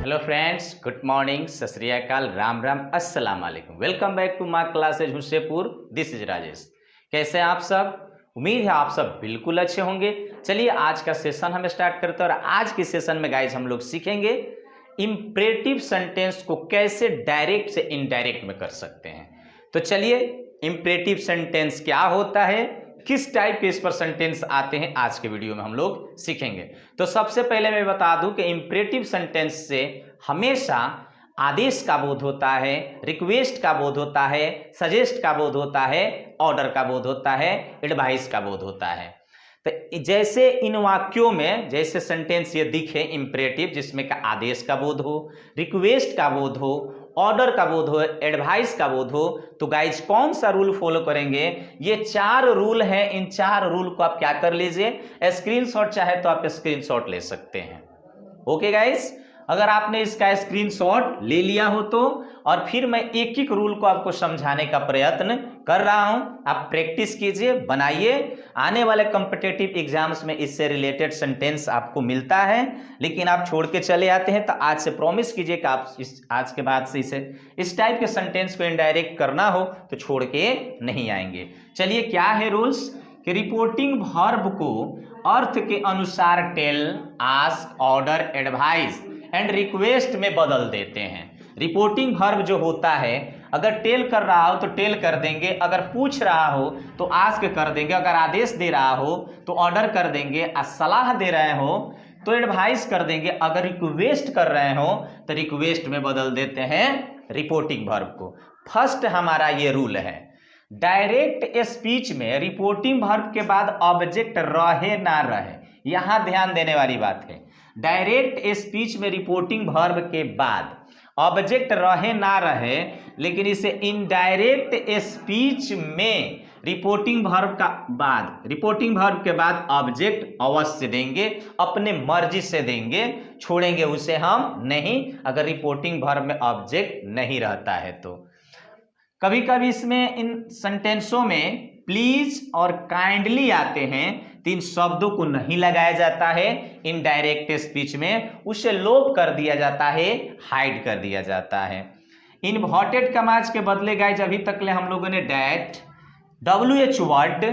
Hello friends, good morning, सत श्री अकाल, राम राम, अस्सलाम वालेकुम। Welcome back to my classes Husaipur. This is Rajesh. कैसे हैं आप सब? उम्मीद है आप सब बिल्कुल अच्छे होंगे। चलिए आज का सेशन हम स्टार्ट करते हैं और आज के सेशन में गाइज हम लोग सीखेंगे इंपरेटिव सेंटेंस को कैसे डायरेक्ट से इनडायरेक्ट में कर सकते हैं। तो चलिए, इंपरेटिव सेंटेंस क्या होता है, किस टाइप के इस पर सेंटेंस आते हैं, आज के वीडियो में हम लोग सीखेंगे। तो सबसे पहले मैं बता दूं कि इंपरेटिव सेंटेंस से हमेशा आदेश का बोध होता है, रिक्वेस्ट का बोध होता है, सजेस्ट का बोध होता है, ऑर्डर का बोध होता है, एडवाइस का बोध होता है। तो जैसे इन वाक्यों में जैसे सेंटेंस ये दिखे इंपरेटिव, जिसमें का आदेश का बोध हो, रिक्वेस्ट का बोध हो, ऑर्डर का बोध हो, एडवाइस का बोध हो, तो गाइज कौन सा रूल फॉलो करेंगे? ये 4 रूल हैं। इन 4 रूल को आप क्या कर लीजिए, स्क्रीनशॉट चाहे तो आप स्क्रीनशॉट ले सकते हैं। ओके गाइज, अगर आपने इसका स्क्रीनशॉट ले लिया हो तो, और फिर मैं एक एक रूल को आपको समझाने का प्रयत्न कर रहा हूं, आप प्रैक्टिस कीजिए, बनाइए। आने वाले कॉम्पिटिटिव एग्जाम्स में इससे रिलेटेड सेंटेंस आपको मिलता है, लेकिन आप छोड़ के चले आते हैं। तो आज से प्रॉमिस कीजिए कि आप आज के बाद से इस टाइप के सेंटेंस को इनडायरेक्ट करना हो तो छोड़ के नहीं आएंगे। चलिए, क्या है रूल्स कि रिपोर्टिंग वर्ब को अर्थ के अनुसार tell, ask, order, advice and request में बदल देते हैं। रिपोर्टिंग वर्ब जो होता है, अगर टेल कर रहा हो तो टेल कर देंगे, अगर पूछ रहा हो तो आस्क कर देंगे, अगर आदेश दे रहा हो तो ऑर्डर कर देंगे, सलाह दे रहे हो तो एडवाइस कर देंगे, अगर रिक्वेस्ट कर रहे हो तो रिक्वेस्ट में बदल देते हैं रिपोर्टिंग वर्ब को। फर्स्ट हमारा ये रूल है, डायरेक्ट स्पीच में रिपोर्टिंग वर्ब के बाद ऑब्जेक्ट रहे ना रहे, यहां ध्यान देने वाली बात है। डायरेक्ट स्पीच में रिपोर्टिंग वर्ब के बाद ऑब्जेक्ट रहे ना रहे, लेकिन इसे इनडायरेक्ट स्पीच में रिपोर्टिंग वर्ब के बाद ऑब्जेक्ट अवश्य देंगे, अपने मर्जी से देंगे, छोड़ेंगे उसे हम नहीं, अगर रिपोर्टिंग वर्ब में ऑब्जेक्ट नहीं रहता है तो। कभी कभी इसमें इन सेंटेंसों में प्लीज और काइंडली आते हैं, तो इन शब्दों को नहीं लगाया जाता है इनडायरेक्ट स्पीच में, उसे लोप कर दिया जाता है, हाइड कर दिया जाता है। इन्वर्टेड कमाज के बदले गाइज अभी तक ले हम लोगों ने डैट, WH वर्ड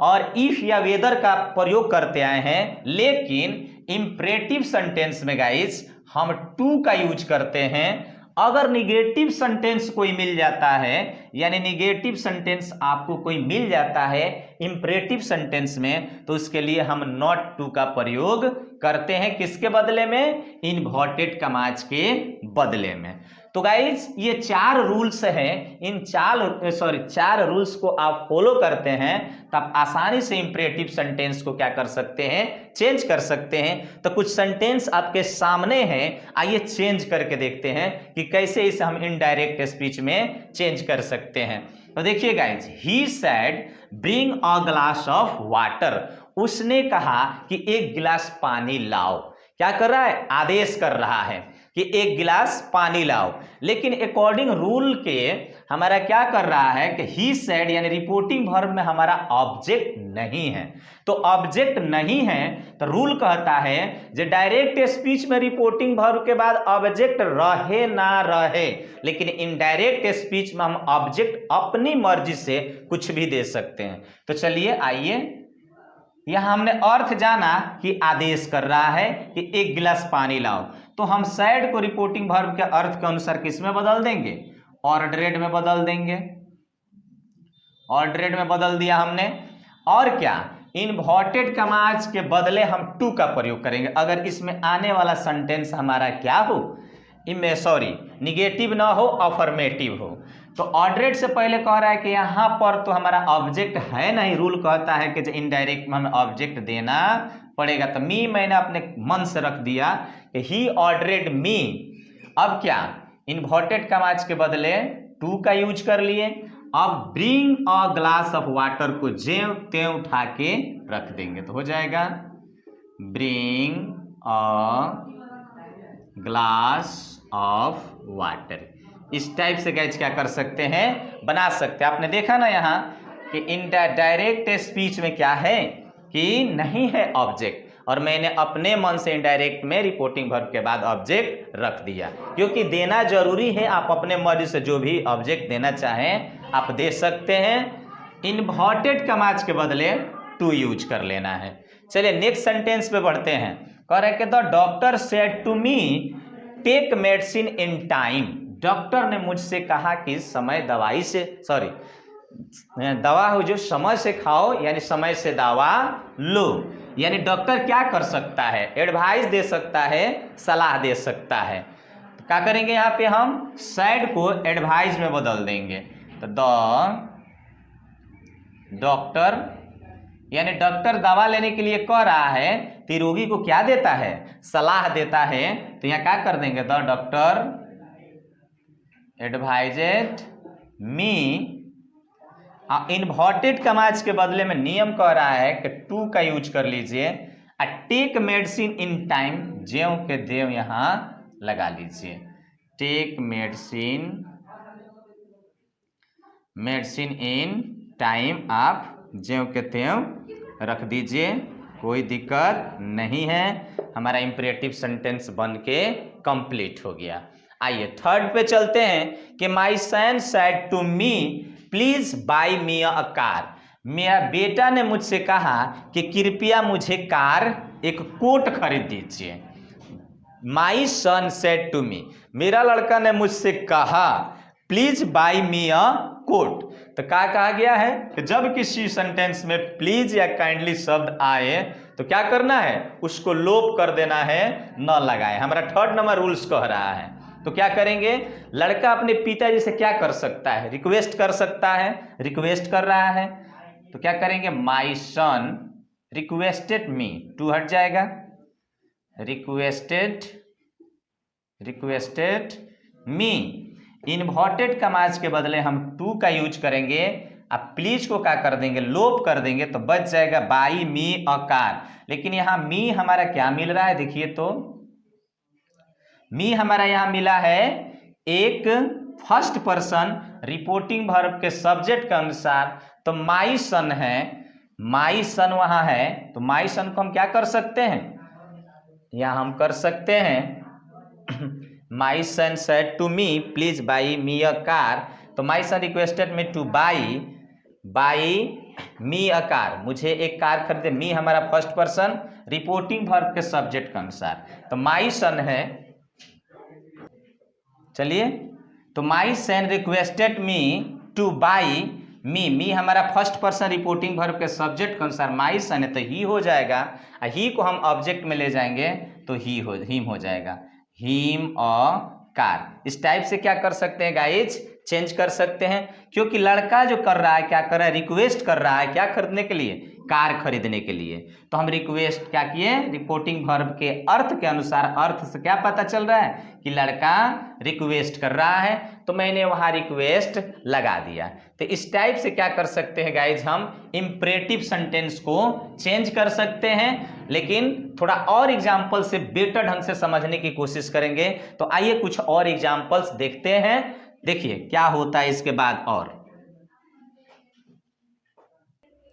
और इफ या वेदर का प्रयोग करते आए हैं, लेकिन इंपरेटिव सेंटेंस में गाइज हम टू का यूज करते हैं। अगर निगेटिव सेंटेंस कोई मिल जाता है, यानी निगेटिव सेंटेंस आपको कोई मिल जाता है इंपरेटिव सेंटेंस में, तो उसके लिए हम नॉट टू का प्रयोग करते हैं, किसके बदले में? इन्वर्टेड कमाज के बदले में। तो गाइज ये 4 रूल्स हैं, इन 4 रूल्स को आप फॉलो करते हैं तब आसानी से इंपरेटिव सेंटेंस को क्या कर सकते हैं, चेंज कर सकते हैं। तो कुछ सेंटेंस आपके सामने हैं, आइए चेंज करके देखते हैं कि कैसे इसे हम इनडायरेक्ट स्पीच में चेंज कर सकते हैं। तो देखिए guys, he said bring a glass of water, उसने कहा कि एक गिलास पानी लाओ। क्या कर रहा है? आदेश कर रहा है कि एक गिलास पानी लाओ, लेकिन अकॉर्डिंग रूल के हमारा क्या कर रहा है कि ही सेड यानी रिपोर्टिंग वर्ब में हमारा ऑब्जेक्ट नहीं है। तो ऑब्जेक्ट नहीं है तो रूल कहता है जो डायरेक्ट स्पीच में रिपोर्टिंग वर्ब के बाद ऑब्जेक्ट रहे ना रहे, लेकिन इनडायरेक्ट स्पीच में हम ऑब्जेक्ट अपनी मर्जी से कुछ भी दे सकते हैं। तो चलिए आइए, यहां हमने अर्थ जाना कि आदेश कर रहा है कि एक गिलास पानी लाओ, तो हम सैड को रिपोर्टिंग वर्ब के अर्थ के अनुसार किस में बदल देंगे? ऑर्डरेड में बदल देंगे। ऑर्डरेड में बदल दिया हमने। और क्या? इन्वर्टेड कमाज के बदले हम टू का प्रयोग करेंगे, अगर इसमें आने वाला सेंटेंस हमारा क्या हो, निगेटिव ना हो, अफर्मेटिव हो। तो ऑर्डरेड से पहले कह रहा है कि यहां पर तो हमारा ऑब्जेक्ट है नहीं, रूल कहता है कि इनडायरेक्ट में हमें ऑब्जेक्ट देना पड़ेगा। तो मी मैंने अपने मन से रख दिया कि ही ऑर्डरेड मी। अब क्या? इन्वर्टेड कमाज के बदले टू का यूज कर लिए। अब bring a glass of water को ज्यों त्यों उठा के रख देंगे, तो हो जाएगा bring a glass of water. इस टाइप से गाइज क्या कर सकते हैं, बना सकते हैं। आपने देखा ना यहाँ कि इन डायरेक्ट स्पीच में क्या है कि नहीं है ऑब्जेक्ट, और मैंने अपने मन से इनडायरेक्ट में रिपोर्टिंग वर्ब के बाद ऑब्जेक्ट रख दिया, क्योंकि देना जरूरी है। आप अपने मर्जी से जो भी ऑब्जेक्ट देना चाहें आप दे सकते हैं। इन्वर्टेड कमाज के बदले टू यूज कर लेना है। चलिए नेक्स्ट सेंटेंस पे बढ़ते हैं। कह रहे कि the doctor said to me take medicine in time. Doctor ने मुझसे कहा कि समय दवाई से दवा हो जो समय से खाओ, यानी समय से दवा लो। यानी डॉक्टर क्या कर सकता है, एडवाइस दे सकता है, सलाह दे सकता है। तो क्या करेंगे यहाँ पे हम सैड को एडवाइस में बदल देंगे। तो द डॉक्टर, यानी डॉक्टर दवा लेने के लिए कह रहा है तो रोगी को क्या देता है, सलाह देता है। तो यहाँ क्या कर देंगे, द डॉक्टर एडवाइजेड मी। इन्वर्टेड कमाज के बदले में नियम कह रहा है कि टू का यूज कर लीजिए। टेक मेडिसिन इन टाइम, ज्यों के देव यहां लगा लीजिए। टेक मेडिसिन इन टाइम आप ज्यों के त्यों रख दीजिए, कोई दिक्कत नहीं है। हमारा इंपरेटिव सेंटेंस बन के कंप्लीट हो गया। आइए थर्ड पे चलते हैं कि my son said to me please buy me a car. मेरा बेटा ने मुझसे कहा कि कृपया मुझे कार, एक कोट खरीद दीजिए। माई सन सेड टू मी, मेरा लड़का ने मुझसे कहा please buy me a coat. तो क्या कहा गया है कि जब किसी सेंटेंस में प्लीज या काइंडली शब्द आए तो क्या करना है, उसको लोप कर देना है, न लगाए। हमारा थर्ड नंबर रूल्स कह रहा है। तो क्या करेंगे, लड़का अपने पिताजी से क्या कर सकता है, रिक्वेस्ट कर सकता है, रिक्वेस्ट कर रहा है। तो क्या करेंगे, माई सन रिक्वेस्टेड मी, टू हट जाएगा, रिक्वेस्टेड मी। इन्वर्टेड कमाज के बदले हम टू का यूज करेंगे। अब प्लीज को क्या कर देंगे, लोप कर देंगे, तो बच जाएगा बाई मी अ कार। लेकिन यहां मी हमारा क्या मिल रहा है, देखिए तो मी हमारा यहां मिला है एक फर्स्ट पर्सन रिपोर्टिंग वर्ब के सब्जेक्ट के अनुसार। तो माई सन है, माई सन वहां है, तो माई सन को हम क्या कर सकते हैं, यहां हम कर सकते हैं my son said to me please buy me a car. तो my son requested me to buy me a car, मुझे एक कार खरीदे। मी हमारा फर्स्ट पर्सन रिपोर्टिंग वर्ब के सब्जेक्ट के अनुसार, तो माई सन है। चलिए, तो my son requested me to buy me हमारा फर्स्ट पर्सन रिपोर्टिंग वर्ब के सब्जेक्ट के अनुसार माई सन है, तो ही हो जाएगा। ही को हम ऑब्जेक्ट में ले जाएंगे तो हिम हो जाएगा, हिम अ कार। इस टाइप से क्या कर सकते हैं गाइज, चेंज कर सकते हैं। क्योंकि लड़का जो कर रहा है, क्या कर रहा है, रिक्वेस्ट कर रहा है, क्या खरीदने के लिए, कार खरीदने के लिए। तो हम रिक्वेस्ट क्या किए, रिपोर्टिंग वर्ब के अर्थ के अनुसार, अर्थ से क्या पता चल रहा है कि लड़का रिक्वेस्ट कर रहा है, तो मैंने वहां रिक्वेस्ट लगा दिया। तो इस टाइप से क्या कर सकते हैं गाइज, हम इंपरेटिव सेंटेंस को चेंज कर सकते हैं। लेकिन थोड़ा और एग्जाम्पल से बेटर ढंग से समझने की कोशिश करेंगे। तो आइए कुछ और एग्जाम्पल्स देखते हैं, देखिए क्या होता है इसके बाद। और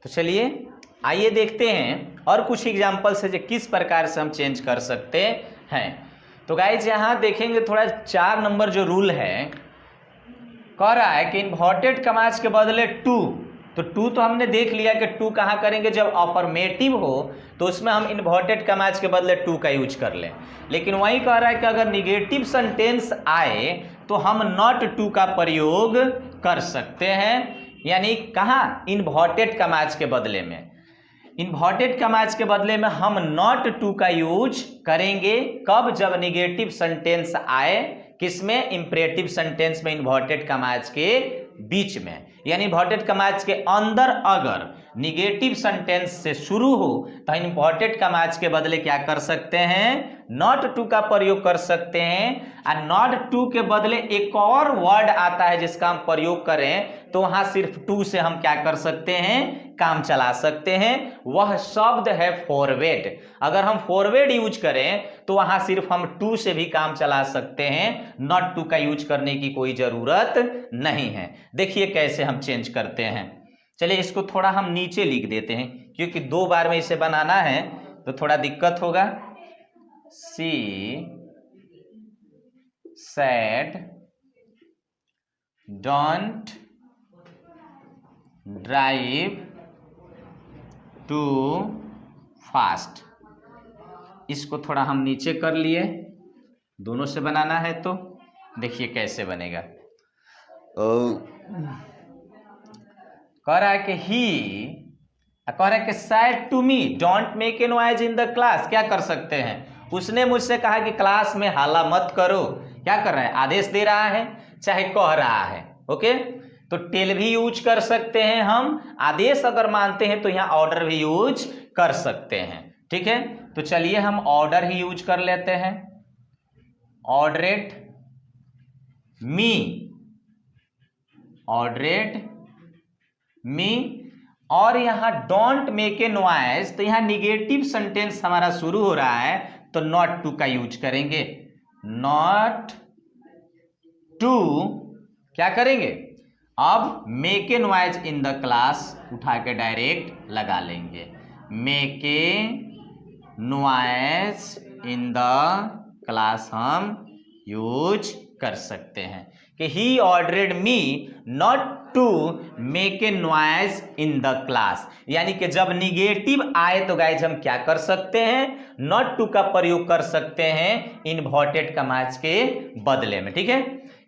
तो चलिए आइए देखते हैं और कुछ एग्जाम्पल से किस प्रकार से हम चेंज कर सकते हैं। तो गाइज यहां देखेंगे थोड़ा 4 नंबर जो रूल है, कह रहा है कि इन्वर्टेड कमाज के बदले टू। तो टू तो हमने देख लिया कि टू कहाँ करेंगे, जब अफर्मेटिव हो तो उसमें हम इन्वर्टेड कमाज के बदले टू का यूज कर लें। लेकिन वही कह रहा है कि अगर निगेटिव सेंटेंस आए तो हम नॉट टू का प्रयोग कर सकते हैं। यानी कहाँ, इन्वर्टेड कमाज के बदले में, इन्वर्टेड कमाज के बदले में हम नॉट टू का यूज करेंगे। कब, जब निगेटिव सेंटेंस आए, किसमें, इंपरेटिव सेंटेंस में इन्वर्टेड कमाज के बीच में। यानी इन्वर्टेड कमाज के अंदर अगर निगेटिव सेंटेंस से शुरू हो तो इन्वर्टेड कमाज के बदले क्या कर सकते हैं, नॉट टू का प्रयोग कर सकते हैं। और नॉट टू के बदले एक और वर्ड आता है जिसका हम प्रयोग करें तो वहां सिर्फ टू से हम क्या कर सकते हैं, काम चला सकते हैं। वह शब्द है फॉरवर्ड। अगर हम फॉरवर्ड यूज करें तो वहां सिर्फ हम टू से भी काम चला सकते हैं, नॉट टू का यूज करने की कोई जरूरत नहीं है। देखिए कैसे हम चेंज करते हैं। चलिए इसको थोड़ा हम नीचे लिख देते हैं, क्योंकि 2 बार में इसे बनाना है तो थोड़ा दिक्कत होगा। She said don't drive too fast. इसको थोड़ा हम नीचे कर लिए, दोनों से बनाना है तो देखिए कैसे बनेगा। कह रहा है कि कह रहा है कि said to me don't make a noise in the class. क्या कर सकते हैं, उसने मुझसे कहा कि क्लास में हल्ला मत करो। क्या कर रहा है, आदेश दे रहा है चाहे कह रहा है। ओके, तो टेल भी यूज कर सकते हैं हम, आदेश अगर मानते हैं तो यहाँ ऑर्डर भी यूज कर सकते हैं। ठीक है, तो चलिए हम ऑर्डर ही यूज कर लेते हैं। ऑर्डरेट मी, ऑर्डरेट मी, और यहां डोंट मेक ए नॉइज, तो यहां निगेटिव सेंटेंस हमारा शुरू हो रहा है तो नॉट टू का यूज करेंगे। नॉट टू क्या करेंगे, अब make a noise in the class उठा के डायरेक्ट लगा लेंगे। Make a noise in the class हम यूज कर सकते हैं कि he ordered me not to make a noise in the class. यानी कि जब निगेटिव आए तो गाइज हम क्या कर सकते हैं, नॉट टू का प्रयोग कर सकते हैं इन्वर्टेड कॉमास के बदले में। ठीक है,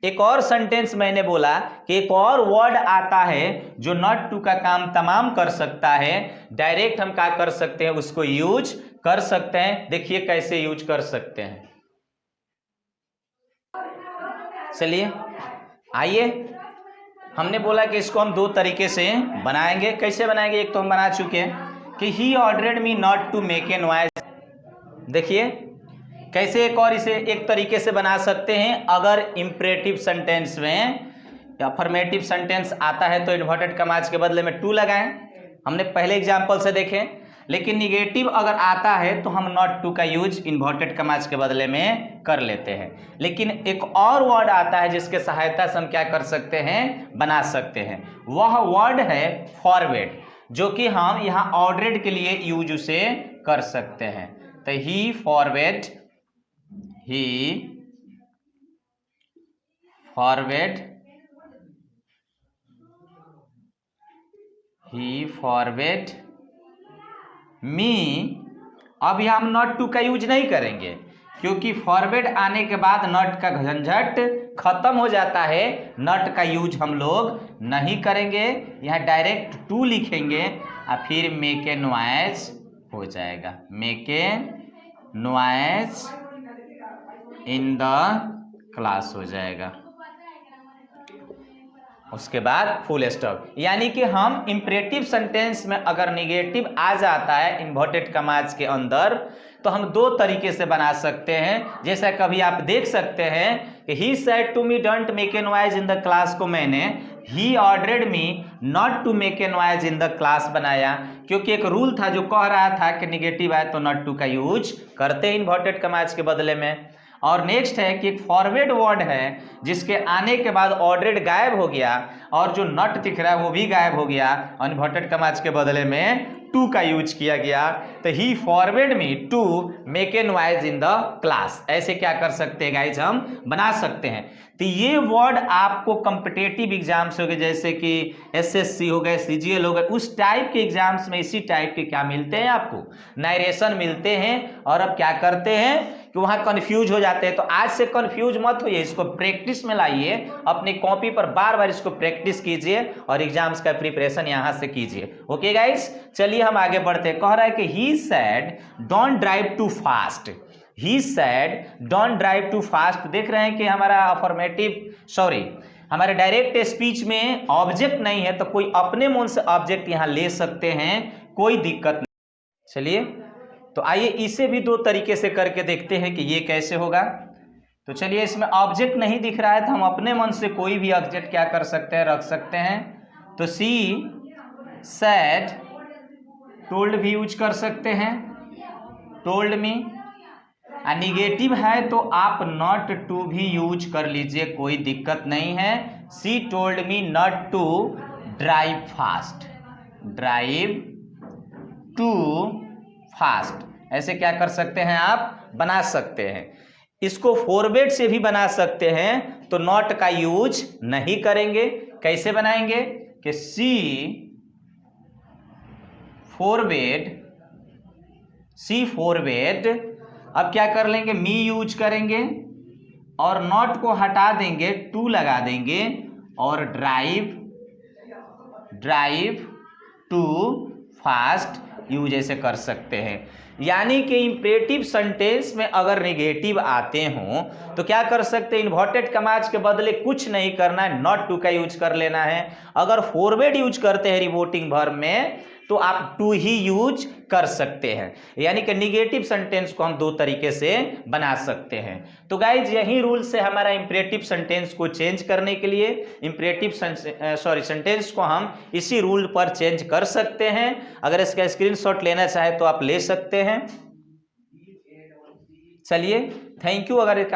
एक और सेंटेंस मैंने बोला कि एक और वर्ड आता है जो नॉट टू का काम तमाम कर सकता है, डायरेक्ट हम क्या कर सकते हैं, उसको यूज कर सकते हैं। देखिए कैसे यूज कर सकते हैं, चलिए आइए। हमने बोला कि इसको हम दो तरीके से बनाएंगे। कैसे बनाएंगे, एक तो हम बना चुके हैं कि he ordered me not to make a noise. देखिए कैसे एक और इसे एक तरीके से बना सकते हैं। अगर इंपरेटिव सेंटेंस में या अफर्मेटिव सेंटेंस आता है तो इन्वर्टेड कॉमास के बदले में टू लगाएं, हमने पहले एग्जांपल से देखें। लेकिन निगेटिव अगर आता है तो हम नॉट टू का यूज इन्वर्टेड कॉमास के बदले में कर लेते हैं। लेकिन एक और वर्ड आता है जिसके सहायता से हम क्या कर सकते हैं, बना सकते हैं। वह वर्ड है फॉरवर्ड, जो कि हम यहाँ ऑर्डर्ड के लिए यूज उसे कर सकते हैं। तो he forward, he forward, he forbade मी। अब यहां हम नॉट टू का यूज नहीं करेंगे क्योंकि फॉरवर्ड आने के बाद नॉट का झंझट खत्म हो जाता है। नॉट का यूज हम लोग नहीं करेंगे, यहाँ डायरेक्ट टू लिखेंगे और फिर मेक ए नॉइज हो जाएगा। Make a noise in the class हो जाएगा, उसके बाद फुल स्टॉप। यानी कि हम इंपरेटिव सेंटेंस में अगर निगेटिव आ जाता है इन्वर्टेड कॉमास के अंदर तो हम दो तरीके से बना सकते हैं। जैसा कभी आप देख सकते हैं कि he said to me don't make a noise in the class को मैंने he ordered me not to make a noise in the class बनाया, क्योंकि एक रूल था जो कह रहा था कि निगेटिव आए तो नॉट टू का यूज करते हैं इन्वर्टेड कॉमास के बदले में। और नेक्स्ट है कि एक फॉरवर्ड वर्ड है जिसके आने के बाद ऑर्डर्ड गायब हो गया और जो नॉट दिख रहा है वो भी गायब हो गया, इन्वर्टेड कॉमास के बदले में टू का यूज किया गया। तो he forbade me to make a noise in the class. ऐसे क्या कर सकते हैं गाइज, हम बना सकते हैं। तो ये वर्ड आपको कॉम्पिटिटिव एग्जाम्स हो गए जैसे कि एसएससी हो गए, सीजीएल हो गए, उस टाइप के एग्जाम्स में इसी टाइप के क्या मिलते हैं, आपको नरेशन मिलते हैं। और अब क्या करते हैं कि वहां कंफ्यूज हो जाते हैं। तो आज से कंफ्यूज मत होइए, इसको प्रैक्टिस में लाइए, अपनी कॉपी पर बार बार इसको प्रैक्टिस कीजिए और एग्जाम्स का प्रिपरेशन यहां से कीजिए। ओके गाइस, चलिए हम आगे बढ़ते हैं। कह रहा है कि he said don't drive too fast. He said don't drive too fast. देख रहे हैं कि हमारा हमारे डायरेक्ट स्पीच में ऑब्जेक्ट नहीं है तो कोई अपने मन से ऑब्जेक्ट यहां ले सकते हैं, कोई दिक्कत नहीं। चलिए तो आइए इसे भी दो तरीके से करके देखते हैं कि ये कैसे होगा। तो चलिए, इसमें ऑब्जेक्ट नहीं दिख रहा है तो हम अपने मन से कोई भी ऑब्जेक्ट क्या कर सकते हैं, रख सकते हैं। तो सी सेड टोल्ड भी यूज कर सकते हैं, टोल्ड मी। निगेटिव है तो आप नॉट टू भी यूज कर लीजिए, कोई दिक्कत नहीं है। She told me not to drive fast, drive too fast. ऐसे क्या कर सकते हैं आप, बना सकते हैं। इसको फॉरवर्ड से भी बना सकते हैं, तो नॉट का यूज नहीं करेंगे। कैसे बनाएंगे कि सी फॉरवर्ड, अब क्या कर लेंगे, मी यूज करेंगे और नॉट को हटा देंगे, टू लगा देंगे और ड्राइव टू फास्ट यूज ऐसे कर सकते हैं। यानी कि इंपरेटिव सेंटेंस में अगर नेगेटिव आते हों तो क्या कर सकते हैं, इन्वर्टेड कमाज के बदले कुछ नहीं करना है, नॉट टू का यूज कर लेना है। अगर फॉरवर्ड यूज करते हैं रिपोर्टिंग वर्ब में तो आप टू ही यूज कर सकते हैं। यानी कि निगेटिव सेंटेंस को हम दो तरीके से बना सकते हैं। तो गाइज यही रूल से हमारा इंपरेटिव सेंटेंस को चेंज करने के लिए सेंटेंस को हम इसी रूल पर चेंज कर सकते हैं। अगर इसका स्क्रीनशॉट लेना चाहे तो आप ले सकते हैं। चलिए थैंक यू। अगर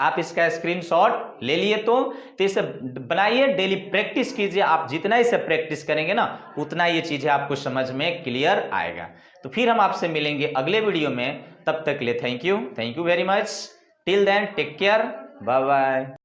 आप इसका स्क्रीनशॉट ले लिए तो इसे बनाइए, डेली प्रैक्टिस कीजिए। आप जितना इसे प्रैक्टिस करेंगे ना उतना ये चीजें आपको समझ में क्लियर आएगा। तो फिर हम आपसे मिलेंगे अगले वीडियो में, तब तक के लिए thank you very much. Till then take care, bye bye.